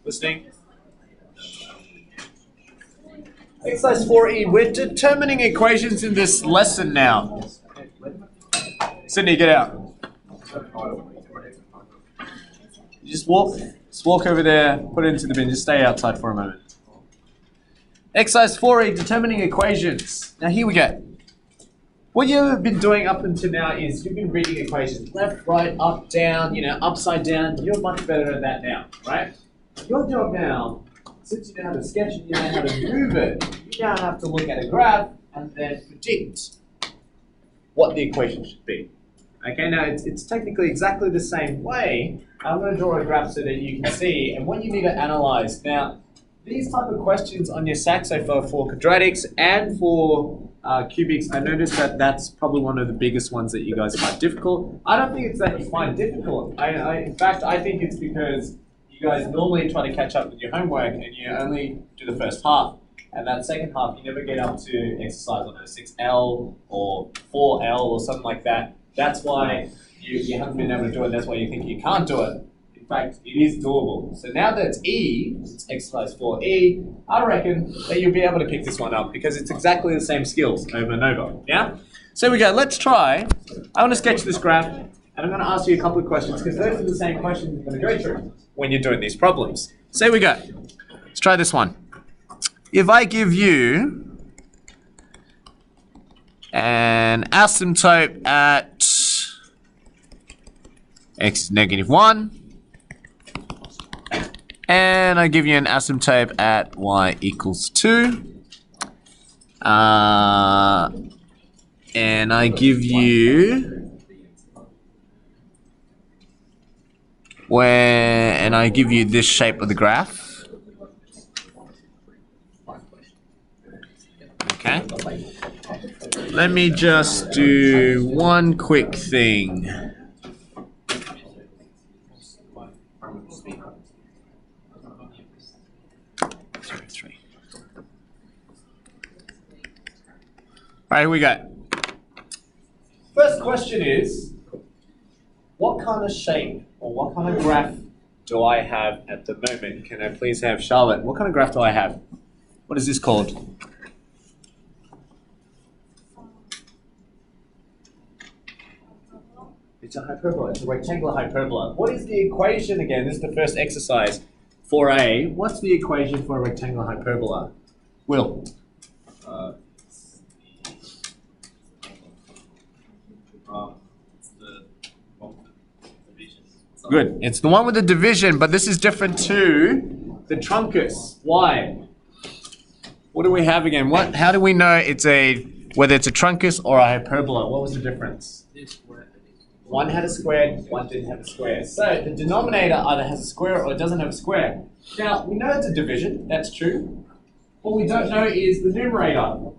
Listening. Exercise 4E. We're determining equations in this lesson now. Sydney, get out. You just walk over there, put it into the bin. Just stay outside for a moment. Exercise 4E, determining equations. Now here we go. What you've been doing up until now is you've been reading equations. Left, right, up, down, upside down. You're much better at that now, right? Your job now, since you know how to sketch it, you know how to move it, you now have to look at a graph and then predict what the equation should be. Okay, now it's technically exactly the same way. I'm going to draw a graph so that you can see, and what you need to analyze. Now, these type of questions on your Saxo for quadratics and for cubics, I noticed that that's probably one of the biggest ones that you guys find difficult. I don't think it's that you find difficult. In fact, I think it's because you guys normally try to catch up with your homework and you only do the first half. And that second half, you never get up to exercise on 6L or 4L or something like that. That's why you haven't been able to do it. That's why you think you can't do it. In fact, it is doable. So now that it's E, it's exercise 4E, I reckon that you'll be able to pick this one up because it's exactly the same skills over and over. Yeah? So here we go. Let's try. I want to sketch this graph, and I'm going to ask you a couple of questions because those are the same questions you're going to go through when you're doing these problems. So here we go. Let's try this one. If I give you an asymptote at x negative 1, and I give you an asymptote at y equals 2, and I give you this shape of the graph. Okay. Let me just do one quick thing. All right, here we go. First question is, what kind of shape or what kind of graph do I have at the moment? Can I please have Charlotte? What kind of graph do I have? What is this called? It's a hyperbola. It's a rectangular hyperbola. What is the equation again? This is the first exercise. 4A. What's the equation for a rectangular hyperbola? Will? Good. It's the one with the division, but this is different to the truncus. Why? What do we have again? How do we know whether it's a truncus or a hyperbola? What was the difference? One had a square, one didn't have a square. So the denominator either has a square or it doesn't have a square. Now, we know it's a division, that's true. What we don't know is the numerator.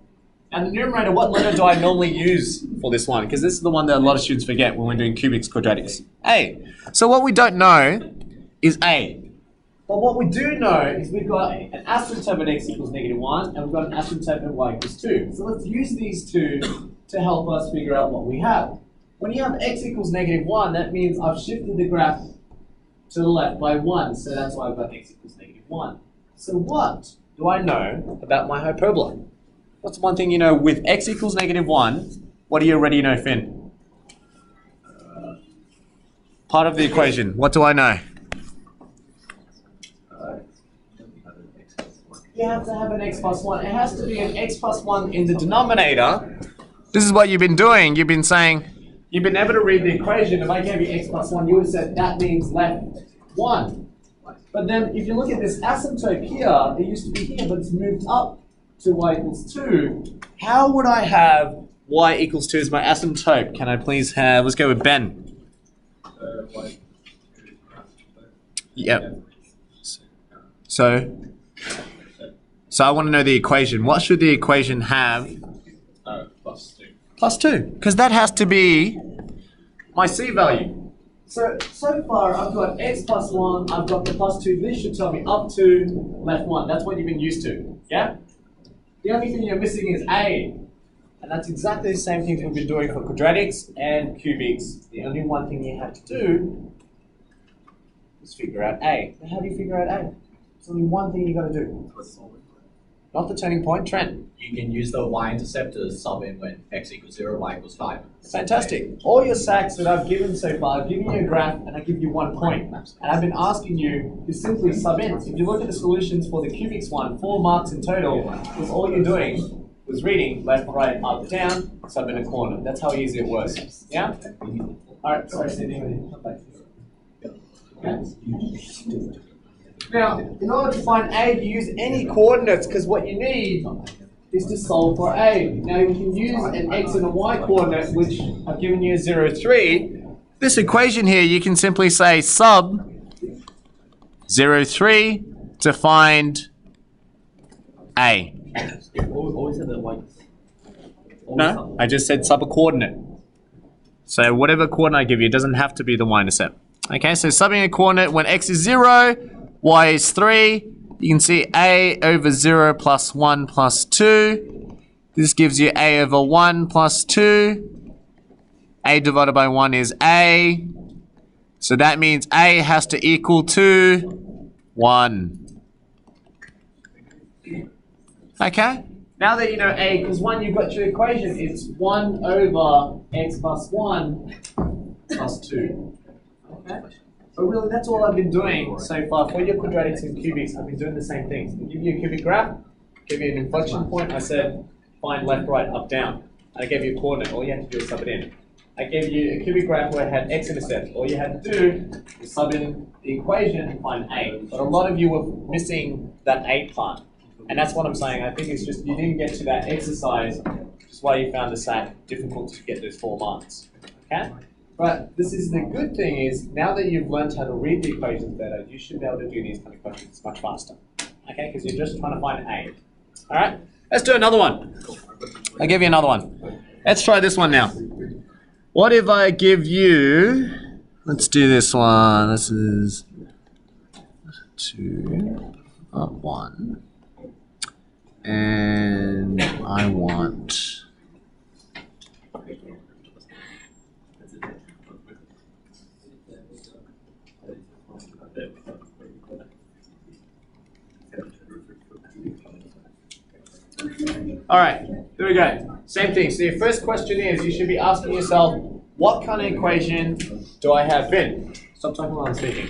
And the numerator, what letter do I normally use for this one? Because this is the one that a lot of students forget when we're doing cubics, quadratics. A. So what we don't know is A. But what we do know is we've got an asymptote at x equals negative 1, and we've got an asymptote at y equals 2. So let's use these two to help us figure out what we have. When you have x equals negative 1, that means I've shifted the graph to the left by 1, so that's why I've got x equals negative 1. So what do I know about my hyperbola? What's one thing you know with x equals negative 1? What do you already know, Finn? Part of the equation. What do I know? You have to have an x plus 1. It has to be an x plus 1 in the denominator. This is what you've been doing. You've been saying, you've been able to read the equation. If I gave you x plus 1, you would have said that means left 1. But then if you look at this asymptote here, it used to be here, but it's moved up to y equals 2. How would I have y equals 2 as my asymptote? Can I please have, let's go with Ben. Yep. So I want to know the equation. What should the equation have? Plus 2. Plus 2, because that has to be my C value. So far I've got x plus 1, I've got the plus 2. This should tell me up to left 1. That's what you've been used to, yeah? The only thing you're missing is A. And that's exactly the same thing we've been doing for quadratics and cubics. The only one thing you have to do Just figure out A. Now, how do you figure out A? There's only one thing you got to do. Not the turning point, Trent. You can use the y-intercept to sub in when x equals 0, y equals 5. Fantastic. All your sacks that I've given so far, I've given you a graph and I give you 1 point. And I've been asking you to simply sub in. If you look at the solutions for the cubics one, 4 marks in total, because all you're doing was reading left, right, up, down, sub in a corner. That's how easy it was. Yeah? Alright, sorry, Sydney. Now, in order to find A, you use any coordinates because what you need is to solve for A. Now, you can use an X and a Y coordinate, which I've given you 0, 3. This equation here, you can simply say sub 0, 3 to find A. Always have the y. No, I just said sub a coordinate. So whatever coordinate I give you, it doesn't have to be the y-intercept. Okay, so subbing a coordinate when x is 0, y is 3. You can see a over 0 plus 1 plus 2. This gives you a over 1 plus 2. A divided by 1 is a. So that means a has to equal to 1. Okay? Now that you know a, because 1, you've got your equation. It's 1 over x plus 1 plus 2. Okay? But really, that's all I've been doing so far. For your quadratics and cubics, I've been doing the same things. I give you a cubic graph, give you an inflection point. I said, find left, right, up, down. I gave you a coordinate. All you have to do is sub it in. I gave you a cubic graph where it had x-intercept. All you had to do is sub in the equation and find a. But a lot of you were missing that a part. And that's what I'm saying. I think it's just you didn't get to that exercise, which is why you found the SAT difficult to get those 4 marks. Okay? But this is the good thing is, now that you've learned how to read the equations better, you should be able to do these kind of questions much faster. Okay, because you're just trying to find A. Alright, let's do another one. I'll give you another one. Let's try this one now. What if I give you, let's do this one. This is 2, 1. And I want Alright, there we go. Same thing. So your first question is, you should be asking yourself, what kind of equation do I have in? Stop talking while I'm speaking.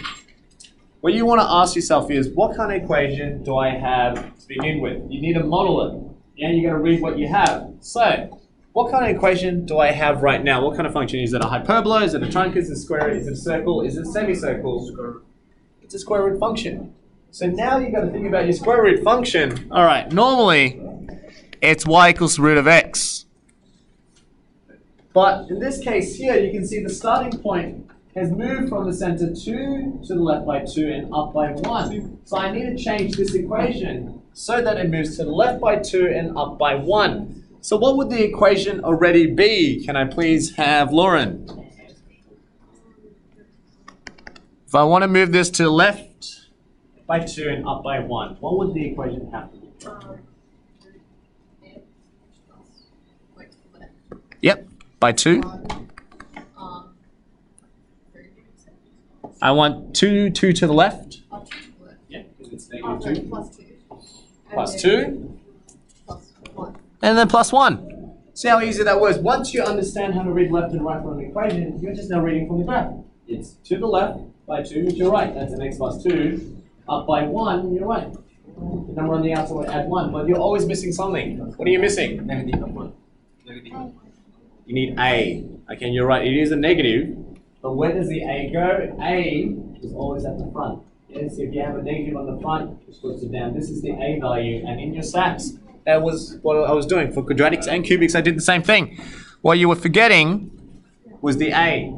What you want to ask yourself is, what kind of equation do I have to begin with? You need to model it. Yeah, you got to read what you have. So, what kind of equation do I have right now? What kind of function? Is it a hyperbola? Is it a truncus? Is it a square root? Is it a circle? Is it a semicircle? It's a square root function. So now you got to think about your square root function. All right, normally it's y equals root of x. But in this case here, you can see the starting point has moved from the center 2 to the left by 2 and up by 1. So I need to change this equation so that it moves to the left by 2 and up by 1. So what would the equation already be? Can I please have Lauren? If I want to move this to the left by 2 and up by 1, what would the equation have to be? Yep, by 2. I want 2 to the left. Yeah, because it's negative 2. Plus 2. And then plus 1. See how easy that was? Once you understand how to read left and right from an equation, you're just now reading from the graph. It's to the left by 2, which you're right. That's an x plus 2. Up by 1, you're right. The number on the outside would add 1, but you're always missing something. What are you missing? Negative 1. You need A. Okay, you're right. It is a negative. But where does the A go? A is always at the front. Yes, if you have a negative on the front, just puts it down. This is the A value. And in your SATs, that was what I was doing. For quadratics and cubics, I did the same thing. What you were forgetting was the A.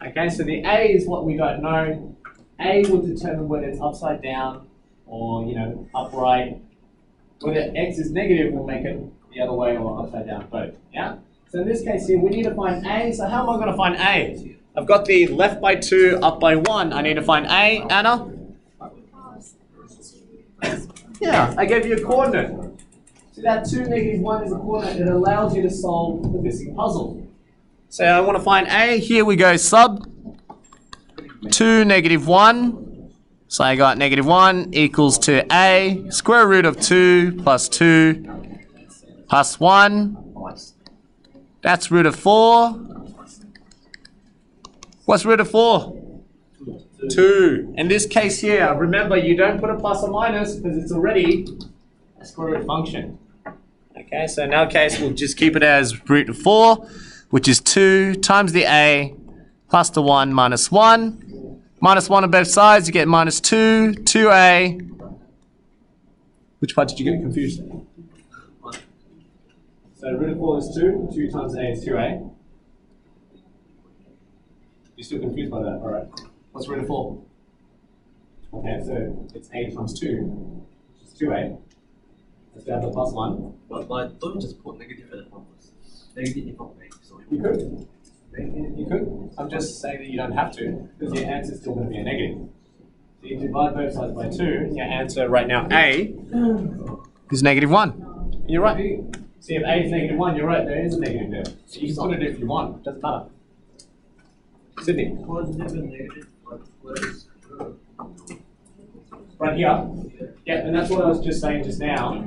Okay, so the A is what we don't know. A will determine whether it's upside down or, upright. Whether X is negative, we'll make it the other way or upside down both. Yeah? So in this case here, we need to find A. So how am I going to find A? I've got the left by 2, up by 1. I need to find A. Anna? Yeah, I gave you a coordinate. So that 2, negative 1 is a coordinate. It allows you to solve the missing puzzle. So I want to find A. Here we go, sub 2, negative 1. So I got -1 equals to a square root of 2 plus 2 plus 1. That's root of 4. What's root of 4? 2. In this case here, remember you don't put a plus or minus because it's already a square root function. Okay, so in our case we'll just keep it as root of 4, which is 2 times the a plus the 1 minus 1. Minus 1 on both sides, you get minus 2, 2a. Which part did you get confused? So root of 4 is 2, 2 times a is 2a. You're still confused by that, alright. What's root of 4? Okay, so it's a times 2, which is 2a. Let's go to plus 1. But don't just put negative at the front. Negative in front, so you could. You could. I'm just saying that you don't have to, because your answer is still going to be a negative. So you divide both sides by 2, your answer right now, a, is -1. You're right. See, if a is -1, you're right, there is a negative there. So you can put it if you want, it doesn't matter. Sydney. Right here. Yeah, and that's what I was just saying just now.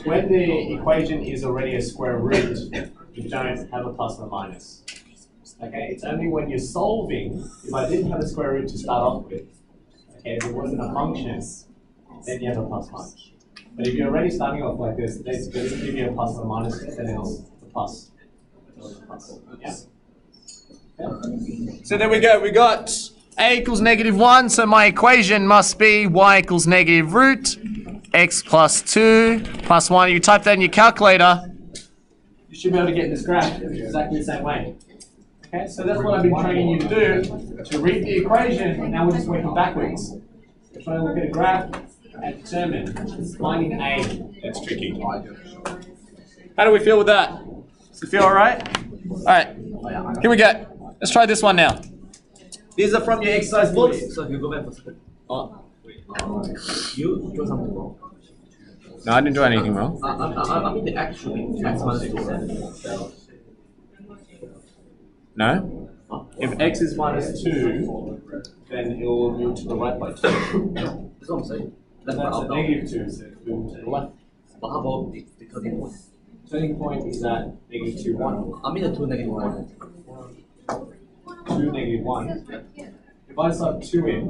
When the equation is already a square root, you don't have a plus or minus. Okay, it's only when you're solving, if I didn't have a square root to start off with, okay, if it wasn't a function, then you have a plus minus. But if you're already starting off like this, it doesn't give you a plus or minus, then it's a plus. Yeah? Okay. So there we go, we got a equals -1, so my equation must be y equals negative root x plus 2 plus 1. You type that in your calculator, you should be able to get this graph exactly the same way. Okay, so that's what I've been training you to do, to read the equation, and now we're just working backwards. We're trying to look at a graph and determine, finding a. That's tricky. How do we feel with that? Does it feel alright? Alright, here we go. Let's try this one now. These are from your exercise books. So you go back for a second. Oh. You do something wrong. No, I didn't do anything wrong. I mean the x should be x minus 2. No? If x is minus 2, then it will move to the right by 2. That's what I'm saying. That's a negative 2, so it will move to the left. But how about the turning point? Turning point is at -2, 1. I mean the 2 negative 1. 2 negative 1. If I sub 2 in,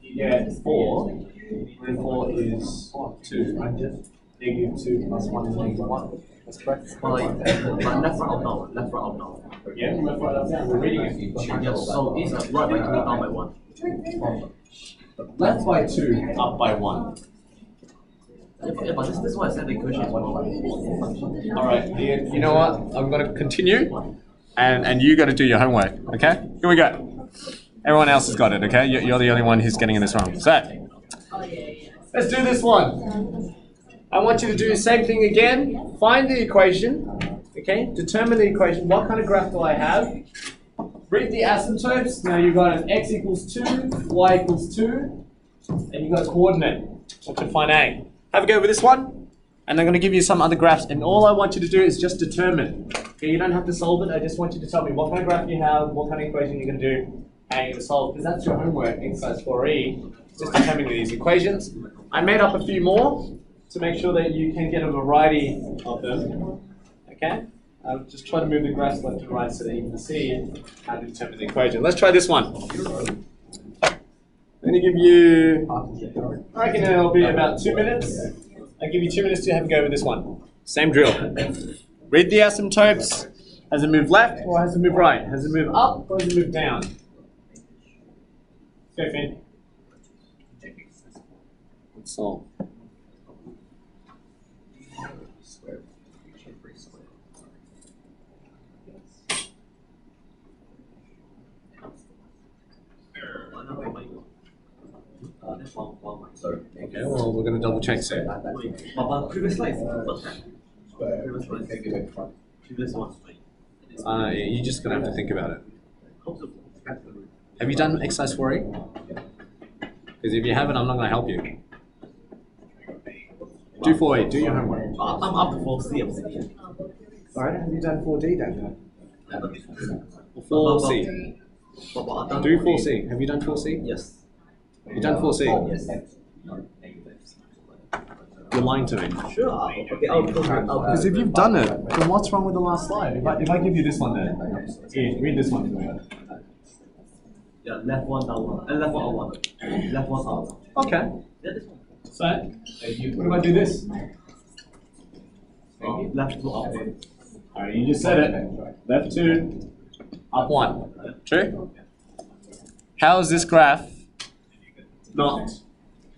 you get 4. Root 4 is 2. -2 plus 1 is -1. That's correct. But left, right, up, down. Left, right, up, down. Yeah, left, right, up, down. We're reading it. Yeah, so it's right by 2, down by 1. Left by 2, up by 1. Yeah, but this is why I said the equation is wrong. Alright, Ian, you know what? I'm going to continue, and you got to do your homework, okay? Here we go. Everyone else has got it, okay? You're the only one who's getting this wrong. So, let's do this one. I want you to do the same thing again. Find the equation, okay? Determine the equation. What kind of graph do I have? Read the asymptotes. Now you've got an x equals 2, y equals 2, and you've got a coordinate. Want to find A. Have a go with this one, and I'm going to give you some other graphs, and all I want you to do is just determine. Okay, you don't have to solve it, I just want you to tell me what kind of graph you have, what kind of equation you're going to do, and you're going to solve, because that's your homework, exercise 4E, just determining these equations. I made up a few more to make sure that you can get a variety of them, okay? I'll just try to move the graphs left and right so that you can see how to determine the equation. Let's try this one. I'm going to give you, I reckon it'll be about 2 minutes. I'll give you 2 minutes to have a go with this one. Same drill. Read the asymptotes. Has it moved left or has it moved right? Has it moved up or has it moved down? Go, Finn. Let's solve. Okay, well, we're going to double check soon. Previous slide. Previous one. You're just going to have to think about it. Have you done exercise 4E? Because if you haven't, I'm not going to help you. Do 4E, do your homework. I'm up to 4C. Alright, have you done 4D then? Or 4C? Do 4C. Have you done 4C? Yes. You've done 4C? Yes. You're lying to me. Sure. Okay, I'll Because if you've done it, then what's wrong with the last slide? If I give you this one then, here, read this one to me. Yeah, left one down one. And left one out one. Left one out. Okay. Yeah, this one. So, what if I do this? Left two out one. Alright, you just said it. Left 2, up 1. True? How is this graph not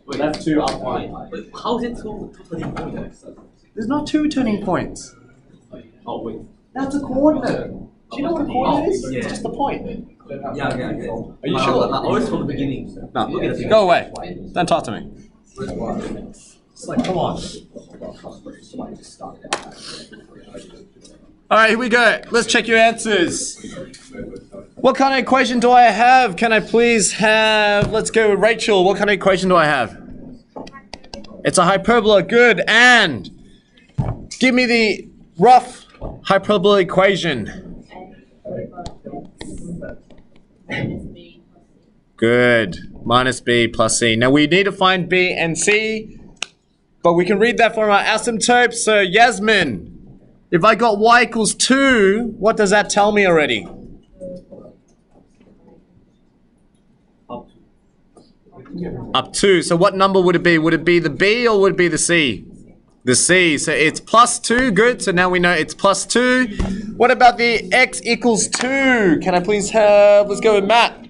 left 2, up 1? Wait, how is it two turning points? There's not 2 turning points. Oh, wait. That's a coordinate. Do you know what a coordinate is? Yeah. It's just the point. Yeah. Are you sure? Always from the beginning. No. Look at the Go away. Don't talk to me. It's like, come on. Alright, here we go. Let's check your answers. What kind of equation do I have? Can I please have, let's go with Rachel. What kind of equation do I have? It's a hyperbola. Good. And give me the rough hyperbola equation. Good. Minus b plus c. Now we need to find b and c, but we can read that from our asymptote. So Yasmin, if I got y equals 2, what does that tell me already? Up 2. So what number would it be? Would it be the b or would it be the c? The c. So it's plus 2. Good. So now we know it's plus 2. What about the x equals 2? Can I please have, let's go with Matt.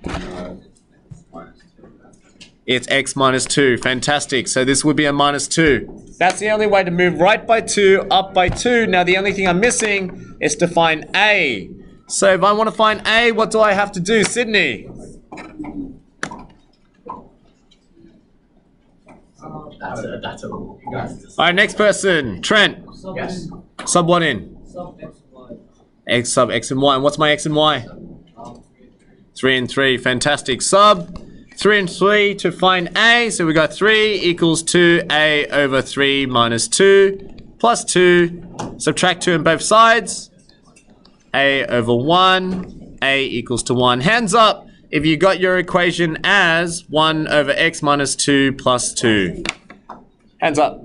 It's x minus 2. Fantastic. So this would be a minus 2. That's the only way to move right by 2, up by 2. Now the only thing I'm missing is to find a. So if I want to find a, what do I have to do? Sydney? That's a rule. Alright, next person. Trent. Yes. Sub what in? X sub x and y. And what's my x and y? 3 and 3. Fantastic. Sub 3 and 3 to find a. So we got 3 equals 2a over 3 minus 2 plus 2. Subtract 2 on both sides. A over 1. A equals to 1. Hands up if you got your equation as 1 over x minus 2 plus 2. Hands up.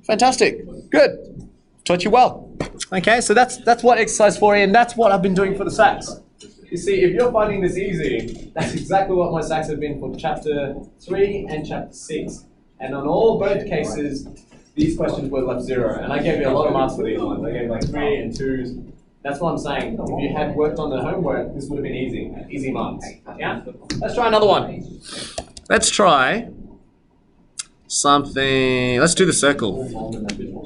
Fantastic. Good. Taught you well. Okay, so that's what exercise 4E, and that's what I've been doing for the SACs. You see, if you're finding this easy, that's exactly what my SACs have been for chapter 3 and chapter 6. And on both cases, these questions were left 0. And I gave you a lot of marks for these ones. I gave you like 3 and 2s. That's what I'm saying. If you had worked on the homework, this would have been easy. Easy marks. Yeah? Let's try another one. Let's try something. Let's do the circle.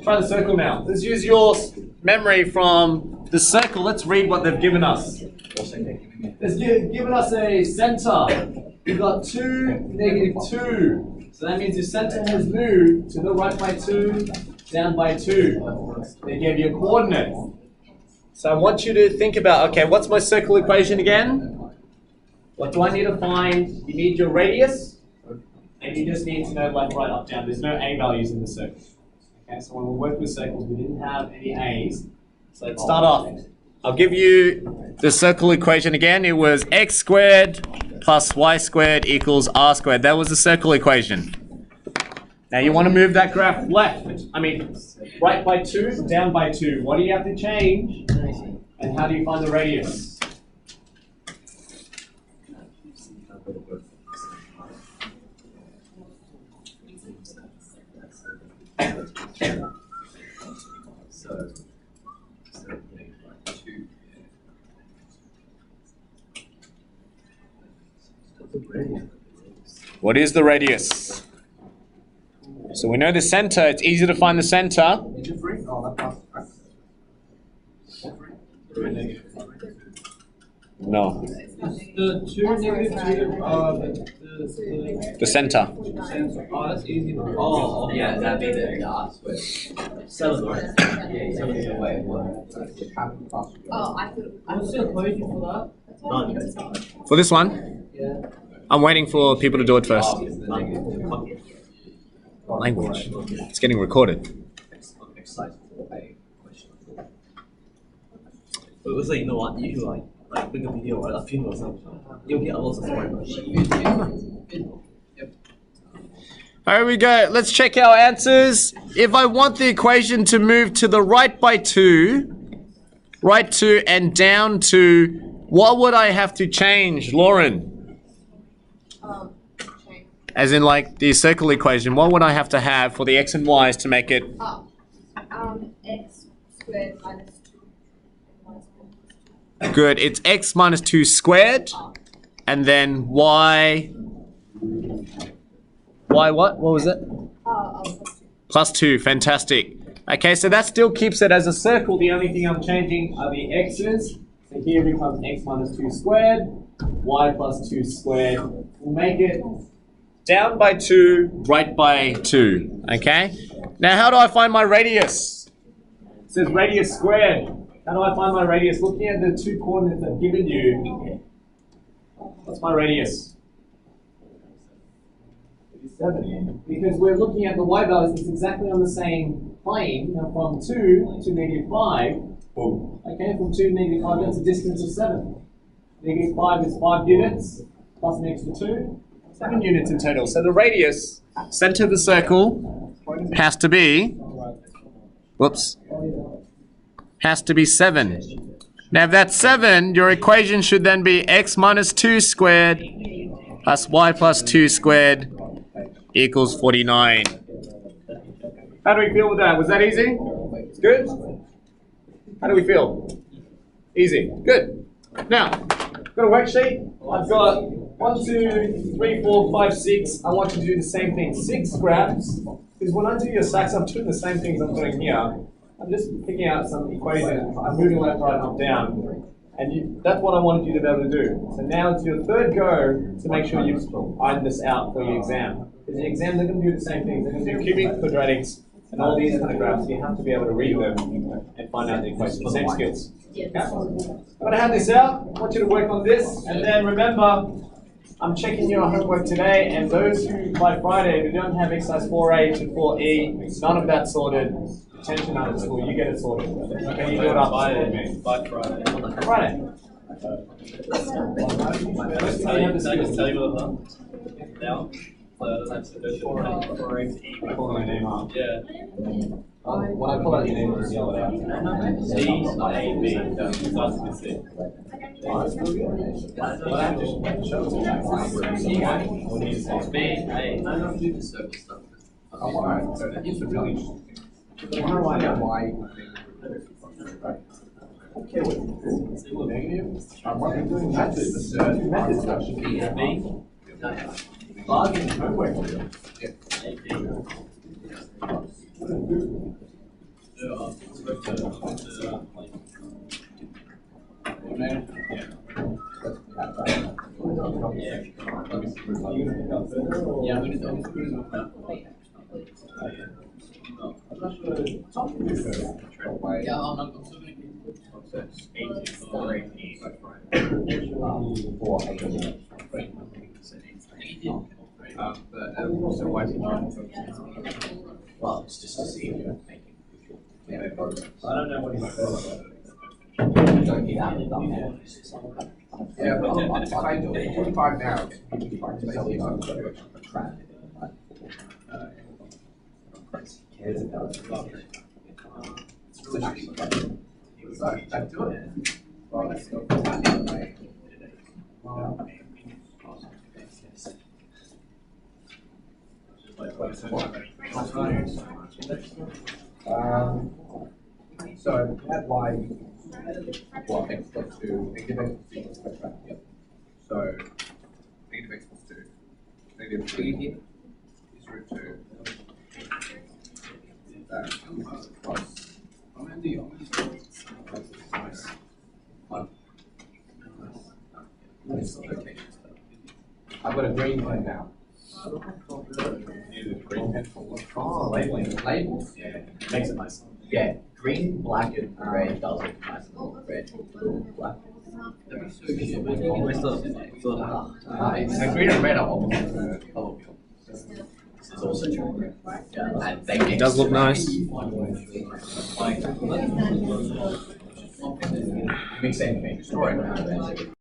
Try the circle now. Let's use your memory from the circle. Let's read what they've given us. It's given us a center. We've got 2, negative 2. So that means your center has moved to the right by 2, down by 2. They gave you a coordinate. So I want you to think about, okay, what's my circle equation again? What do I need to find? You need your radius, and you just need to know left, right, up, down. There's no a values in the circle. Okay, so when we work with circles, we didn't have any a's. So let's start off. I'll give you the circle equation again. It was x squared plus y squared equals r squared. That was the circle equation. Now you want to move that graph right by 2, down by 2. What do you have to change? And how do you find the radius? What is the radius? So we know the center. It's easy to find the center. No. The 2 negative 2, The center. oh, that's easy. Oh, yeah, that'd be the R squared. 7 right? Yeah, 7 is the way it works. Oh, I thought. What's the equation for None. For this one, that? Yeah. I'm waiting for people to do it first. None. Language. It's getting recorded. Exercise 4A question. But also, you know what? You like like make a video or a film or something, you'll get a lot of subscribers. Here we go. Let's check our answers. If I want the equation to move to the right by 2, right 2 and down 2, what would I have to change, Lauren? Change. As in like the circle equation, what would I have to have for the x and y's to make it? X squared minus 2. Good. It's x minus 2 squared. And then y... Y what? What was it? Plus 2. Fantastic. Okay, so that still keeps it as a circle. The only thing I'm changing are the x's. So here becomes x minus 2 squared. Y plus 2 squared. We'll make it down by 2, right by 2. Okay? Now, how do I find my radius? It says radius squared. How do I find my radius? Looking at the 2 coordinates I've given you. What's my radius? 7. Because we're looking at the y values, it's exactly on the same plane. Now from 2 to negative 5, okay, from 2 to negative 5, that's a distance of 7. Negative 5 is 5 units, plus an extra 2, 7 units in total. So the radius, center of the circle, has to be, has to be 7. Now if that's 7, your equation should then be x minus 2 squared plus y plus 2 squared equals 49. How do we feel with that? Was that easy? It's good? How do we feel? Easy. Good. Now, got a worksheet. I've got 1, 2, 3, 4, 5, 6. I want you to do the same thing. 6 graphs. Because when I do your stacks, I'm doing the same things I'm doing here. I'm just picking out some equations. I'm moving left, right, and up, down. And that's what I wanted you to be able to do. So now it's your third go to make sure you've ironed this out for your exam. Because the exam, they're going to do the same things. They're going to do cubic, quadratics, and all these kind of graphs. You have to be able to read them and find out the equations. Same skills. Okay? I'm going to hand this out. I want you to work on this. And then remember, I'm checking your homework today. And those who, by Friday, who don't have exercise 4A to 4E, none of that sorted. Attention out of school, you get it sorted. Okay, you do it up by Friday. Friday. Can I just tell you what now? Call my name up. Yeah. When I call out your name, just yell it out. C, A, B. Starts with C. B, A. I don't do the circle stuff. Alright, so that is really interesting. How do I know why? Okay, with negative. I'm doing methods. Methods should be B. Logging homework. Well, it's just to see if you're making. I don't know what he's Yeah, but if I do 25 now, I'm doing it. Well, let's go. So add y, well, x plus 2, negative x plus 2 is quadratic. Yep. So negative x plus 2, negative 3 is root 2. Plus 1. I've got a green pen now. Oh, labeling. Labels? Yeah, makes it nice. Yeah, green, black, and red does look nice. Red, blue, black. So green and red are opposite color wheel. This is also true. Yeah, It does look nice. Makes sense, mate. Destroy it.